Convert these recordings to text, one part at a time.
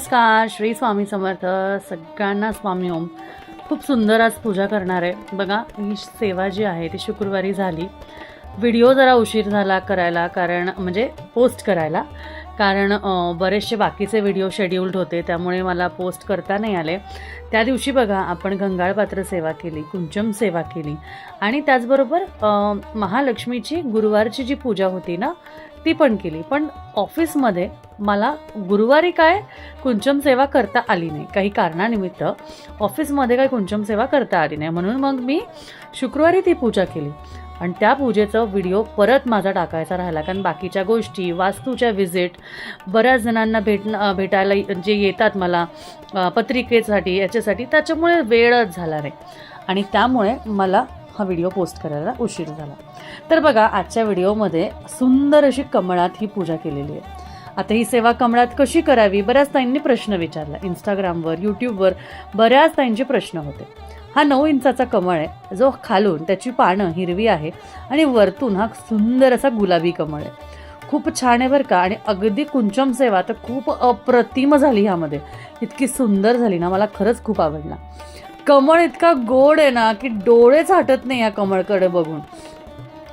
नमस्कार, श्री स्वामी समर्थ. सगळ्यांना स्वामी ओम. खूप सुंदर आज पूजा करणार आहे. बघा, ही सेवा जी आहे ती शुक्रवारी झाली. व्हिडिओ जरा उशीर झाला करायला, कारण म्हणजे पोस्ट करायला, कारण बरेचसे बाकीचे व्हिडिओ शेड्यूल्ड होते, त्यामुळे मला पोस्ट करता नाही आले. त्या दिवशी बघा, आपण गंगाळपात्र सेवा केली, कुंचम सेवा केली आणि त्याचबरोबर महालक्ष्मीची गुरुवारची जी पूजा होती ना ती पण केली. पण ऑफिसमध्ये मला गुरुवारी काय कुंचम सेवा करता आली नाही, काही कारणानिमित्त ऑफिसमध्ये काही कुंचम सेवा करता आली नाही, म्हणून मग मी शुक्रवारी ती पूजा केली. आणि त्या पूजेचा व्हिडिओ परत माझा टाकायचा राहिला, कारण बाकीच्या गोष्टी, वास्तूच्या व्हिजिट, बऱ्याच जणांना भेटायला जे येतात मला पत्रिकेसाठी याच्यासाठी, त्याच्यामुळे वेळच झाला नाही आणि त्यामुळे मला हा व्हिडिओ पोस्ट करायला उशीर झाला. तर बघा, आजच्या व्हिडिओमध्ये सुंदर अशी कमळात ही पूजा केलेली आहे. आता ही सेवा कमळात कशी करावी, बऱ्याच ताईंनी प्रश्न विचारला. इंस्टाग्रामवर, यूट्यूबवर बऱ्याच ताईंचे प्रश्न होते. हा 9 इंचाचा कमळ आहे, जो खालून त्याची पानं हिरवी आहे आणि वरतून हा सुंदर असा गुलाबी कमळ आहे. खूप छान आहे बरं का. आणि अगदी कुंचम सेवा तर खूप अप्रतिम झाली, ह्यामध्ये इतकी सुंदर झाली ना, मला खरंच खूप आवडला. कमळ इतका गोड आहे ना की डोळेच हटत नाही या कमळकडे बघून,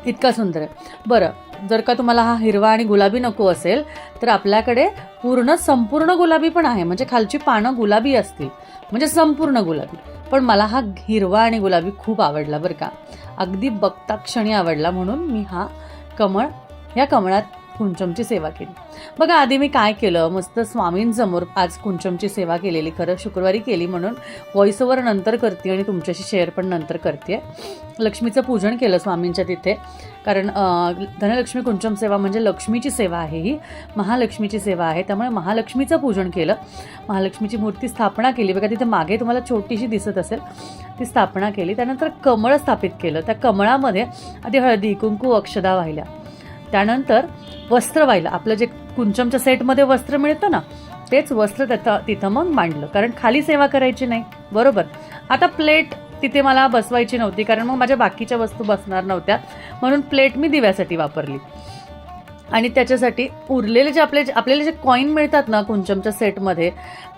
इतका सुंदर आहे. बरं, जर का तुम्हाला हा हिरवा आणि गुलाबी नको असेल तर आपल्याकडे संपूर्ण गुलाबी पण आहे, म्हणजे खालची पानं गुलाबी असतील, म्हणजे संपूर्ण गुलाबी. पण मला हा हिरवा आणि गुलाबी खूप आवडला बरं का, अगदी बघता क्षणी आवडला, म्हणून मी या कमळात कुंचमची सेवा केली. बघा, आधी मी काय केलं, मस्त स्वामींसमोर आज कुंचमची सेवा केलेली. खरं शुक्रवारी केली म्हणून व्हॉइस ओव्हर नंतर करते आणि तुमच्याशी शेअर पण नंतर करते. लक्ष्मीचं पूजन केलं स्वामींच्या तिथे, कारण धनलक्ष्मी कुंचम सेवा म्हणजे लक्ष्मीची सेवा आहे, ही महालक्ष्मीची सेवा आहे, त्यामुळे महालक्ष्मीचं पूजन केलं. महालक्ष्मीची मूर्ती स्थापना केली. बघा, तिथे मागे तुम्हाला छोटीशी दिसत असेल, ती स्थापना केली. त्यानंतर कमळ स्थापित केलं. त्या कमळामध्ये आधी हळदी कुंकू अक्षदा वाहिल्या, त्यानंतर वस्त्र वाहिलं. आपलं जे कुंचमच्या सेटमध्ये वस्त्र मिळतं ना, तेच वस्त्र तिथं मग मांडलं, कारण खाली सेवा करायची नाही, बरोबर. आता प्लेट तिथे मला बसवायची नव्हती, कारण मग माझ्या बाकीच्या वस्तू बसणार नव्हत्या, म्हणून प्लेट मी दिव्यासाठी वापरली. आणि त्याच्यासाठी उरलेले जे आपल्याला जे कॉईन मिळतात ना कुंचमच्या सेटमध्ये,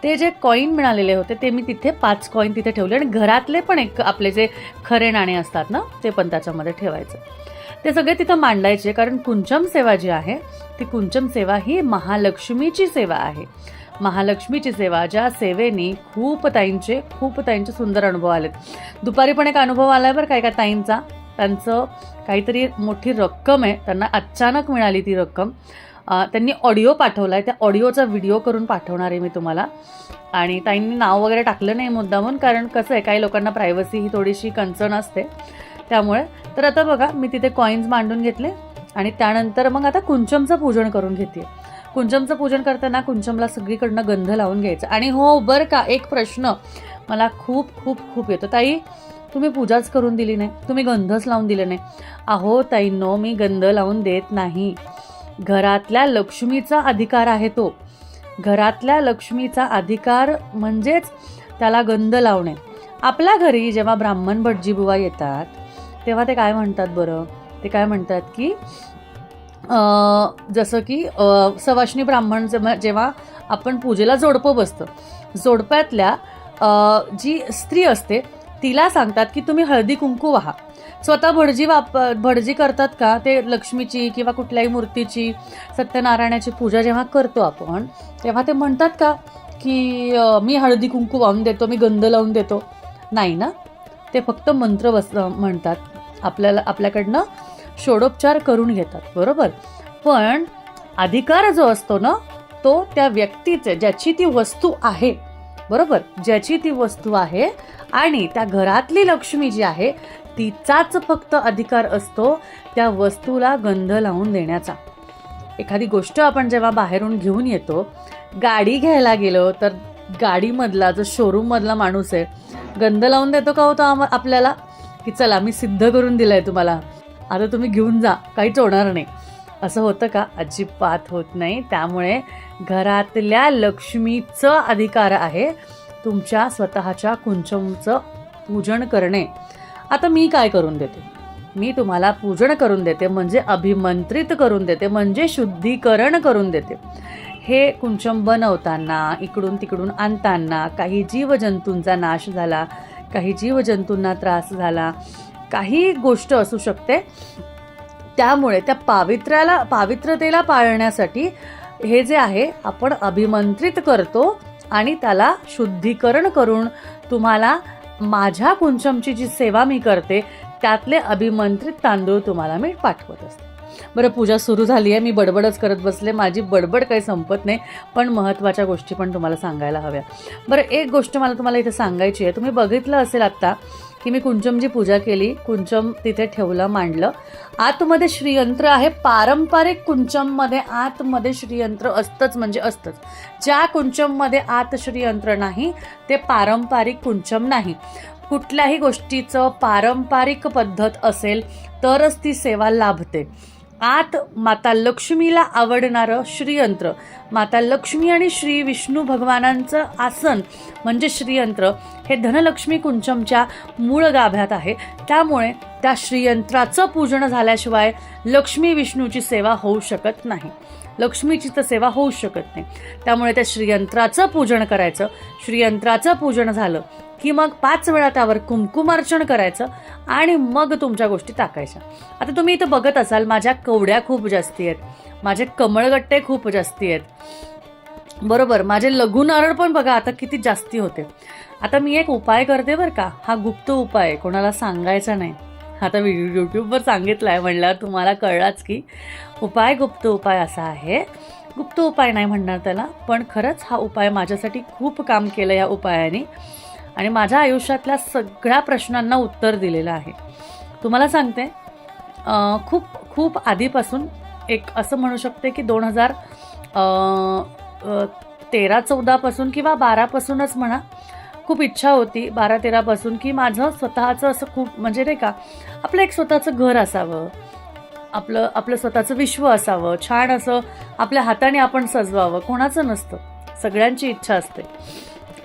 ते जे कॉईन मिळालेले होते ते मी तिथे 5 कॉईन तिथे ठेवले. आणि घरातले पण एक आपले जे खरे नाणे असतात ना, ते पण त्याच्यामध्ये ठेवायचं. ते सगळे तिथं मांडायचे, कारण कुंचम सेवा जी आहे ती कुंचम सेवा ही महालक्ष्मीची सेवा आहे. महालक्ष्मीची सेवा, ज्या सेवेनी खूप ताईंचे सुंदर अनुभव आलेत. दुपारी पण एक अनुभव आलाय बरं का ताईंचा. त्यांचं काहीतरी मोठी रक्कम आहे, त्यांना अचानक मिळाली ती रक्कम. त्यांनी ऑडिओ पाठवलाय, त्या ऑडिओचा व्हिडिओ करून पाठवणार आहे मी तुम्हाला. आणि ताईंनी नाव वगैरे टाकलं नाही मुद्दामून, कारण कसं आहे, काही लोकांना प्रायव्हसी ही थोडीशी कन्सर्न असते, त्यामुळे. तर आता बघा, मी तिथे कॉईन्स मांडून घेतले आणि त्यानंतर मग आता कुंचमचं पूजन करून घेते. कुंचमचं पूजन करताना कुंचमला सगळीकडनं गंध लावून घ्यायचं. आणि हो बरं का, एक प्रश्न मला खूप येतो, ताई तुम्ही पूजाच करून दिली नाही, तुम्ही गंधच लावून दिले नाही. अहो ताईंनो, मी गंध लावून देत नाही. घरातल्या लक्ष्मीचा अधिकार आहे तो. घरातल्या लक्ष्मीचा अधिकार म्हणजेच त्याला गंध लावणे. आपल्या घरी जेव्हा ब्राह्मण भटजी बुवा येतात तेव्हा ते काय म्हणतात बरं, ते काय म्हणतात की जसं की सवाष्णी ब्राह्मण जेव्हा आपण पूजेला जोडपं बसतं, जोडप्यातल्या जी स्त्री असते तिला सांगतात की तुम्ही हळदी कुंकू वाहा. स्वतः भटजी करतात का ते लक्ष्मीची किंवा कुठल्याही मूर्तीची, सत्यनारायणाची पूजा जेव्हा करतो आपण, तेव्हा ते म्हणतात का की मी हळदी कुंकू वाहून देतो, मी गंध लावून देतो? नाही ना, ते फक्त मंत्र म्हणतात, आपल्याकडनं षोडोपचार करून घेतात, बरोबर. पण अधिकार जो असतो ना, तो त्या व्यक्तीचे, ज्याची ती वस्तू आहे, बरोबर, ज्याची ती वस्तू आहे आणि त्या घरातली लक्ष्मी जी आहे तिचाच फक्त अधिकार असतो त्या वस्तूला गंध लावून देण्याचा. एखादी गोष्ट आपण जेव्हा बाहेरून घेऊन येतो, गाडी घ्यायला गेलो तर गाडीमधला जो शोरूम मधला माणूस आहे, गंध लावून देतो का होतो आपल्याला, की चला मी सिद्ध करून दिलंय तुम्हाला, आता तुम्ही घेऊन जा, काहीच होणार नाही, असं होतं का? अजिबात होत नाही. त्यामुळे घरातल्या लक्ष्मीचं अधिकार आहे तुमच्या स्वतःच्या कुंचमचं पूजन करणे. आता मी काय करून देते, मी तुम्हाला पूजन करून देते, म्हणजे अभिमंत्रित करून देते, म्हणजे शुद्धीकरण करून देते. हे कुंचम बनवताना इकडून तिकडून आणताना काही जीवजंतूंचा नाश झाला, काही जीवजंतूंना त्रास झाला, काही गोष्ट असू शकते, त्यामुळे त्या पावित्र्यतेला पाळण्यासाठी हे जे आहे आपण अभिमंत्रित करतो आणि त्याला शुद्धीकरण करून तुम्हाला माझ्या कुंचमची जी सेवा मी करते त्यातले अभिमंत्रित तांदूळ तुम्हाला मी पाठवत असते. बरं, पूजा सुरू झाली आहे, मी बडबडच करत बसले, माझी बडबड काही संपत नाही, पण महत्त्वाच्या गोष्टी पण तुम्हाला सांगायला हव्या. बरं, एक गोष्ट मला तुम्हाला इथे सांगायची आहे. तुम्ही बघितलं असेल आत्ता की मी कुंचमची पूजा केली, कुंचम तिथे ठेवलं, मांडलं. आतमध्ये श्रीयंत्र आहे. पारंपरिक कुंचममध्ये आतमध्ये श्रीयंत्र असतंच म्हणजे असतंच. ज्या कुंचममध्ये आत श्रीयंत्र नाही ते पारंपरिक कुंचम नाही. कुठल्याही गोष्टीचं पारंपरिक पद्धत असेल तरच ती सेवा लाभते. आत माता लक्ष्मीला आवडणारं श्रीयंत्र, माता लक्ष्मी आणि श्री विष्णू भगवानांचं आसन म्हणजे श्रीयंत्र हे धनलक्ष्मी कुंचमच्या मूळ गाभ्यात आहे. त्यामुळे त्या श्रीयंत्राचं पूजन झाल्याशिवाय लक्ष्मी विष्णूची सेवा होऊ शकत नाही, लक्ष्मीची तर सेवा होऊ शकत नाही. त्यामुळे त्या श्रीयंत्राचं पूजन करायचं. श्रीयंत्राचं पूजन झालं की मग 5 वेळा त्यावर कुंकुमार्चन करायचं आणि मग तुमच्या गोष्टी टाकायच्या. आता तुम्ही इथं बघत असाल माझ्या कवड्या खूप जास्ती आहेत, माझे कमळगट्टे खूप जास्ती आहेत, बरोबर. माझे लघु नारळ पण बघा आता किती जास्ती होते. आता मी एक उपाय करते बरं का, हा गुप्त उपाय आहे, कोणाला सांगायचा नाही. आता यूट्यूबवर सांगितलं आहे म्हणल्यावर तुम्हाला कळलाच की उपाय गुप्त उपाय असा आहे. गुप्त उपाय नाही म्हणणार त्याला, पण खरंच हा उपाय माझ्यासाठी खूप काम केलं या उपायाने आणि माझ्या आयुष्यातल्या सगळ्या प्रश्नांना उत्तर दिलेलं आहे. तुम्हाला सांगते, खूप खूप आधीपासून एक असं म्हणू शकते की 2013-14 पासून किंवा 12 म्हणा, खूप इच्छा होती 12-13 पासून की माझं स्वतःचं असं खूप म्हणजे नाही का आपलं एक स्वतःचं घर असावं, आपलं स्वतःचं विश्व असावं, छान असं आपल्या हाताने आपण सजवावं. कोणाचं नसतं, सगळ्यांची इच्छा असते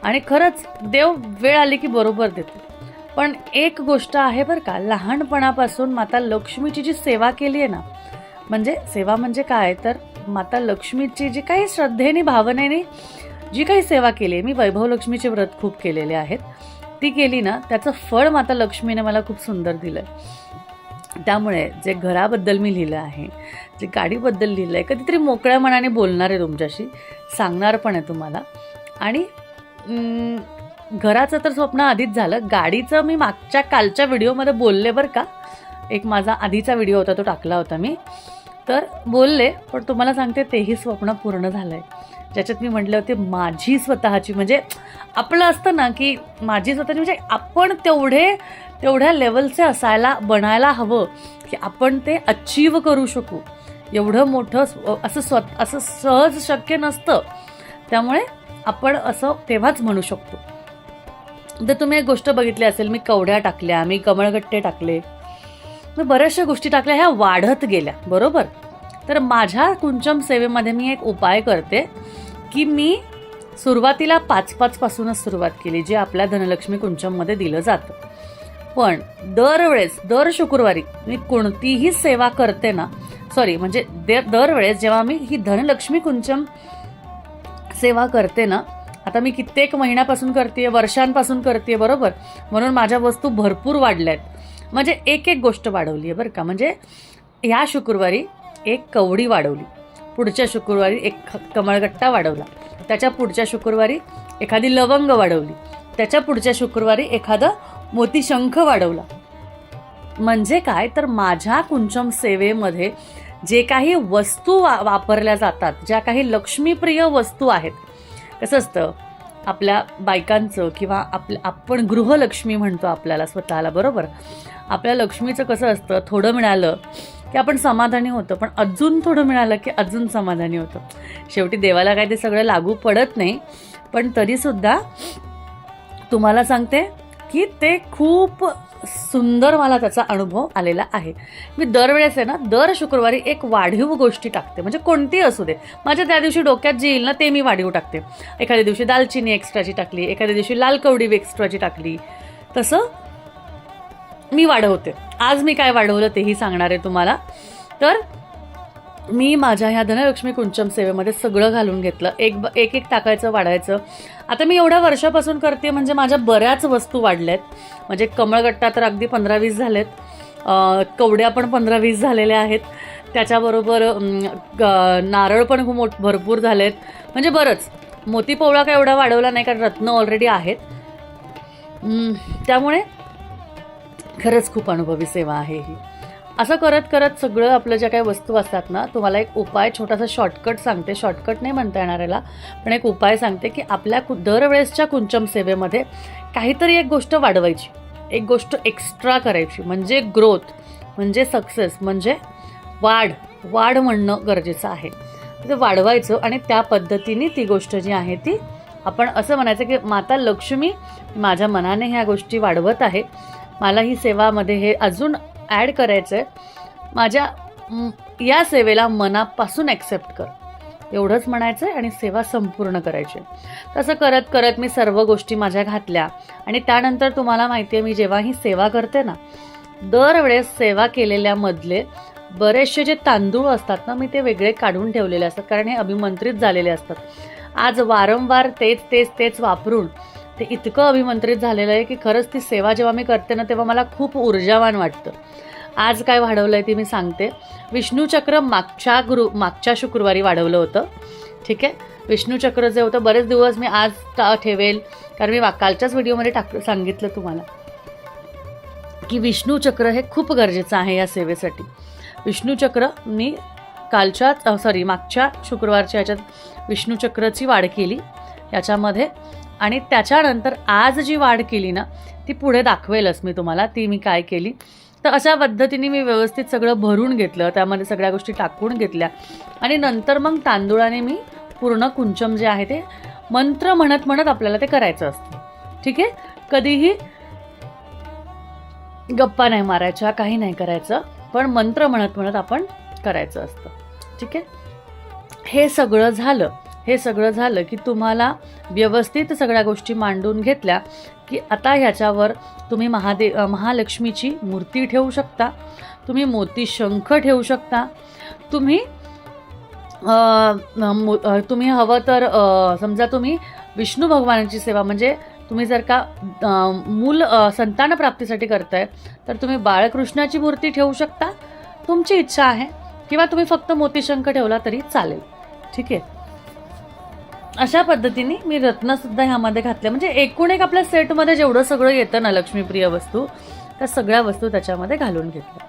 आणि खरंच देव वेळ आली की बरोबर देतो. पण एक गोष्ट आहे बरं का, लहानपणापासून माता लक्ष्मीची जी सेवा केली आहे ना, म्हणजे सेवा म्हणजे काय तर माता लक्ष्मीची जी काही श्रद्धेने भावनेने जी काही सेवा केली, मी वैभव लक्ष्मीचे व्रत खूप केलेले आहेत, ती केली ना त्याचं फळ माता लक्ष्मीने मला खूप सुंदर दिलं. त्यामुळे जे घराबद्दल मी लिहिलं आहे, जे गाडीबद्दल लिहिलं आहे, कधीतरी मोकळ्या मनाने बोलणार आहे तुमच्याशी, सांगणार पण आहे तुम्हाला. आणि घराचं तर स्वप्न आधीच झालं, गाडीचं मी मागच्या कालच्या व्हिडिओमध्ये बोलले बरं का. एक माझा आधीचा व्हिडिओ होता तो टाकला होता मी, तर बोलले, पण तुम्हाला सांगते तेही स्वप्न पूर्ण झालं आहे. ज्याच्यात मी म्हटलं होते माझी स्वतःची, म्हणजे आपलं असतं ना की माझी स्वतःची, म्हणजे आपण तेवढ्या लेवलचे बनायला हवं की आपण ते अचीव करू शकू. एवढं मोठं असं सहज शक्य नसतं. त्यामुळे आपण असं तेव्हाच म्हणू शकतो. तर तुम्ही एक गोष्ट बघितली असेल, मी कवड्या टाकल्या, मी कमळगट्टे टाकले, मी बऱ्याचशा गोष्टी टाकल्या, ह्या वाढत गेल्या, बरोबर. तर माझ्या कुंचम सेवेमध्ये मी एक उपाय करते की मी सुरुवातीला 5-5 पासूनच सुरुवात केली, जे आपल्या धनलक्ष्मी कुंचममध्ये दिलं जातं. पण दर शुक्रवारी मी कोणतीही सेवा करते ना, म्हणजे दरवेळेस जेव्हा मी ही धनलक्ष्मी कुंचम सेवा करते ना, आता मी कित्येक महिन्यापासून करते, वर्षांपासून करते, बरोबर. म्हणून माझ्या वस्तू भरपूर वाढल्या आहेत. म्हणजे एक गोष्ट वाढवली आहे बरं का. म्हणजे ह्या शुक्रवारी एक कवडी वाढवली, पुढच्या शुक्रवारी एक कमळगट्टा वाढवला, त्याच्या पुढच्या शुक्रवारी एखादी लवंग वाढवली, त्याच्या पुढच्या शुक्रवारी एखादा मोतीशंख वाढवला. म्हणजे काय तर माझ्या कुंचम सेवेमध्ये जे काही वस्तू वापरल्या जातात, ज्या काही लक्ष्मीप्रिय वस्तू आहेत, कसं असतं आपल्या बायकांचं किंवा आपण गृहलक्ष्मी म्हणतो आपल्याला स्वतःला, बरोबर. आपल्या लक्ष्मीचं कसं असतं, थोडं मिळालं की आपण समाधानी होतं, पण अजून थोडं मिळालं की अजून समाधानी होतं. शेवटी देवाला काय ते सगळं लागू पडत नाही, पण तरीसुद्धा तुम्हाला सांगते की ते खूप सुंदर मला त्याचा अनुभव आलेला आहे. मी दरवेळेस आहे ना, दर शुक्रवारी एक वाढीव गोष्टी टाकते, म्हणजे कोणती असू दे. माझ्या त्या दिवशी डोक्यात जे येईल ना ते मी वाढीव टाकते. एखाद्या दिवशी दालचिनी एक्स्ट्राची टाकली, एखाद्या दिवशी लाल कवडी एक्स्ट्राची टाकली, तसं मी वाढवते. आज मी काय वाढवलं तेही सांगणार आहे तुम्हाला. तर मी माझ्या ह्या धनलक्ष्मी कुंचम सेवेमध्ये सगळं घालून घेतलं. एक एक टाकायचं, वाढायचं. आता मी एवढ्या वर्षापासून करते म्हणजे माझ्या बऱ्याच वस्तू वाढल्यात. म्हणजे कमळगट्टा तर अगदी 15-20 झालेत, कवड्या पण 15-20 झालेल्या आहेत, त्याच्याबरोबर नारळ पण खूप भरपूर झालेत. म्हणजे बरंच. मोती पोवळा काय एवढा वाढवला नाही कारण रत्न ऑलरेडी आहेत. त्यामुळे खरंच खूप अनुभवी सेवा आहे ही. असं करत करत सगळं आपलं ज्या काही वस्तू असतात ना, तुम्हाला एक उपाय छोटासा शॉर्टकट सांगते. शॉर्टकट नाही म्हणता येणार याला, पण एक उपाय सांगते की आपल्या दरवेळेसच्या कुंचम सेवेमध्ये काहीतरी एक गोष्ट वाढवायची, एक गोष्ट एक्स्ट्रा करायची. म्हणजे ग्रोथ, म्हणजे सक्सेस, म्हणजे वाढ म्हणणं गरजेचं आहे. ते वाढवायचं आणि त्या पद्धतीने ती गोष्ट जी आहे ती आपण असं म्हणायचं की माता लक्ष्मी माझ्या मनाने ह्या गोष्टी वाढवत आहे, मला ही सेवामध्ये हे अजून ॲड करायचं आहे, माझ्या या सेवेला मनापासून ॲक्सेप्ट कर, एवढंच म्हणायचं आहे आणि सेवा संपूर्ण करायची. तसं करत करत मी सर्व गोष्टी माझ्या घातल्या. आणि त्यानंतर तुम्हाला माहिती आहे, मी जेव्हा ही सेवा करते ना, दरवेळेस सेवा केलेल्यामधले बरेचसे जे तांदूळ असतात ना, मी ते वेगळे काढून ठेवलेले असतात, कारण हे अभिमंत्रित झालेले असतात. आज वारंवार तेच वापरून ते इतकं अभिमंत्रित झालेलं आहे की खरंच ती सेवा जेव्हा मी करते ना, तेव्हा मला खूप ऊर्जावान वाटतं. आज काय वाढवलं आहे ते मी सांगते. विष्णूचक्र मागच्या शुक्रवारी वाढवलं होतं. ठीक आहे, विष्णूचक्र जे होतं बरेच दिवस मी आज ठेवेल, कारण मी कालच्याच व्हिडिओमध्ये सांगितलं तुम्हाला की विष्णूचक्र हे खूप गरजेचं आहे या सेवेसाठी. विष्णूचक्र मी मागच्या शुक्रवारच्या याच्यात विष्णूचक्राची वाढ केली याच्यामध्ये. आणि त्याच्यानंतर आज जी वाढ केली ना, ती पुढे दाखवेलच मी तुम्हाला ती मी काय केली. तर अशा पद्धतीने मी व्यवस्थित सगळं भरून घेतलं, त्यामध्ये सगळ्या गोष्टी टाकून घेतल्या. आणि नंतर मग तांदूळाने मी पूर्ण कुंचम जे आहे ते मंत्र म्हणत आपल्याला ते करायचं असतं. ठीक आहे, कधीही गप्पा नाही मारायच्या, काही नाही करायचं, पण मंत्र म्हणत आपण करायचं असतं. ठीक आहे, हे सगळं झालं की तुम्हाला व्यवस्थित सगळ्या गोष्टी मांडून घेतल्या की आता ह्याच्यावर तुम्ही महालक्ष्मीची मूर्ती ठेवू शकता, तुम्ही मोती शंख ठेवू शकता, तुम्ही हवं तर समजा तुम्ही विष्णू भगवानाची सेवा, म्हणजे तुम्ही जर का संतान प्राप्तीसाठी करताय तर तुम्ही बाळकृष्णाची मूर्ती ठेवू शकता, तुमची इच्छा आहे, किंवा तुम्ही फक्त मोतीशंख ठेवला तरी चालेल. ठीक आहे, अशा पद्धतीने मी रत्नसुद्धा ह्यामध्ये घातल्या. म्हणजे एकूण एक आपल्या सेटमध्ये जेवढं सगळं येतं ना लक्ष्मीप्रिय वस्तू, त्या सगळ्या वस्तू त्याच्यामध्ये घालून घेतल्या.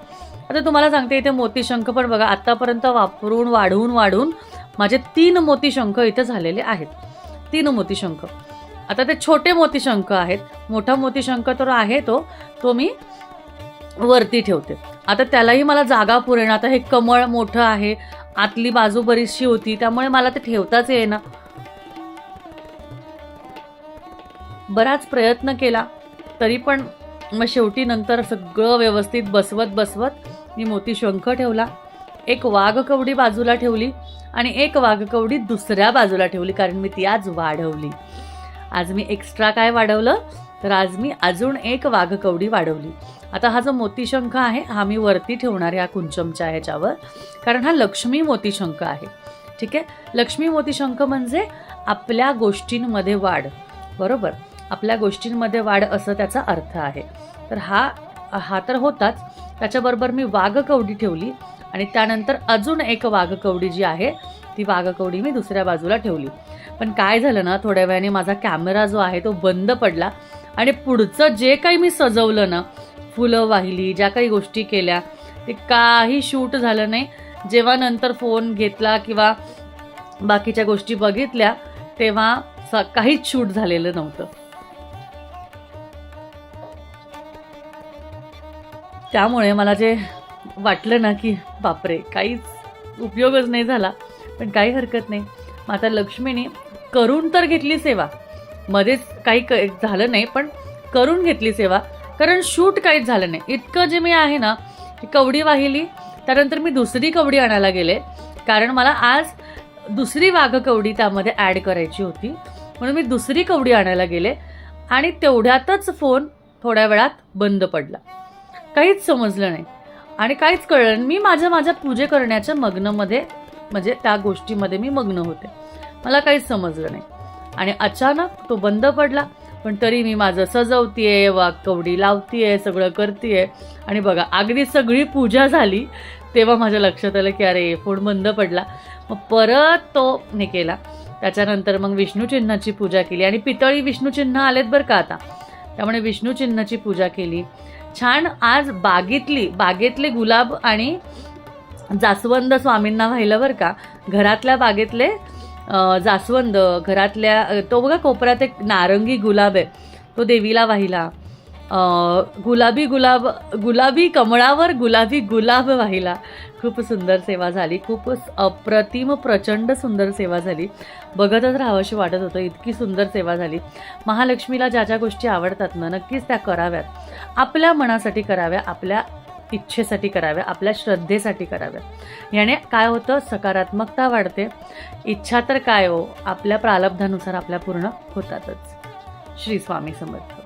आता तुम्हाला सांगते, इथे मोतीशंख पण बघा, आतापर्यंत वापरून वाढवून माझे 3 मोतीशंख इथे झालेले आहेत. 3 मोतीशंख. आता ते छोटे मोतीशंख आहेत, मोठा मोतीशंख तर आहे तो मी वरती ठेवते. आता त्यालाही मला जागा पुरेना. आता हे कमळ मोठं आहे, आतली बाजू बरीचशी होती, त्यामुळे मला ते ठेवताच येईना. बराच प्रयत्न केला तरी पण मग शेवटी नंतर सगळं व्यवस्थित बसवत मी मोतीशंख ठेवला. एक वाघकवडी बाजूला ठेवली आणि एक वाघकवडी दुसऱ्या बाजूला ठेवली, कारण मी ती आज वाढवली. आज मी एक्स्ट्रा काय वाढवलं तर आज मी अजून एक वाघकवडी वाढवली. आता हा जो मोतीशंख आहे हा मी वरती ठेवणार या कुंचमच्या ह्याच्यावर, कारण हा लक्ष्मी मोतीशंख आहे. ठीक आहे, लक्ष्मी मोतीशंख म्हणजे आपल्या गोष्टींमध्ये वाढ, बरोबर, आपल्या गोष्टींमध्ये वाढ असं त्याचा अर्थ आहे. तर हा तर होताच, त्याच्याबरोबर मी वाघकवडी ठेवली आणि त्यानंतर अजून एक वाघकवडी जी आहे ती वाघकवडी मी दुसऱ्या बाजूला ठेवली. पण काय झालं ना, थोड्या वेळाने माझा कॅमेरा जो आहे तो बंद पडला आणि पुढचं जे काही मी सजवलं ना, फुलं वाहिली, ज्या काही गोष्टी केल्या, ते काही शूट झालं नाही. जेव्हा नंतर फोन घेतला किंवा बाकीच्या गोष्टी बघितल्या तेव्हा काहीच शूट झालेलं नव्हतं. त्यामुळे मला जे वाटलं ना की बापरे, काहीच उपयोगच नाही झाला, पण काही हरकत नाही. माता लक्ष्मीने करून तर घेतली सेवा, मध्येच काही झालं नाही, पण करून घेतली सेवा, कारण शूट काहीच झालं नाही. इतकं जे मी आहे ना, कवडी वाहिली, त्यानंतर मी दुसरी कवडी आणायला गेले, कारण मला आज दुसरी वाघकवडी त्यामध्ये ॲड करायची होती, म्हणून मी दुसरी कवडी आणायला गेले आणि तेवढ्यातच फोन थोड्या वेळात बंद पडला. काहीच समजलं नाही. आणि काहीच कळलं नाही. मी माझ्या पूजे करण्याच्या मग्नमध्ये म्हणजे त्या गोष्टीमध्ये मी मग्न होते, मला काहीच समजलं नाही. आणि अचानक तो बंद पडला, पण तरी मी माझं सजवतीये, कवडी लावतीये, सगळं करतीये. आणि बघा अगदी सगळी पूजा झाली तेव्हा माझ्या लक्षात आलं की अरे फोन बंद पडला. मग परत तो हे केला. त्याच्यानंतर मग विष्णूचिन्हाची पूजा केली आणि पितळी विष्णूचिन्ह आलेत बरं का आता, त्यामुळे विष्णूचिन्हाची पूजा केली. छान आज बागेतले गुलाब आणि जास्वंद स्वामींना वाहिलं बरं का. घरातल्या बागेतले जास्वंद, घरातल्या तो बघा कोपऱ्यात एक नारंगी गुलाब आहे तो देवीला वाहिला. गुलाबी कमळावर गुलाबी गुलाब वाहिला. खूप सुंदर सेवा झाली, खूपच अप्रतिम प्रचंड सुंदर सेवा झाली. बघतच राहावंशी वाटत होतं, इतकी सुंदर सेवा झाली. महालक्ष्मीला ज्या ज्या गोष्टी आवडतात ना नक्कीच त्या कराव्यात. आपल्या मनासाठी कराव्या, आपल्या इच्छेसाठी कराव्या, आपल्या श्रद्धेसाठी कराव्या. याने काय होतं, सकारात्मकता वाढते. इच्छा तर काय हो, आपल्या प्रारब्धानुसार आपल्या पूर्ण होतातच. श्री स्वामी समर्थ.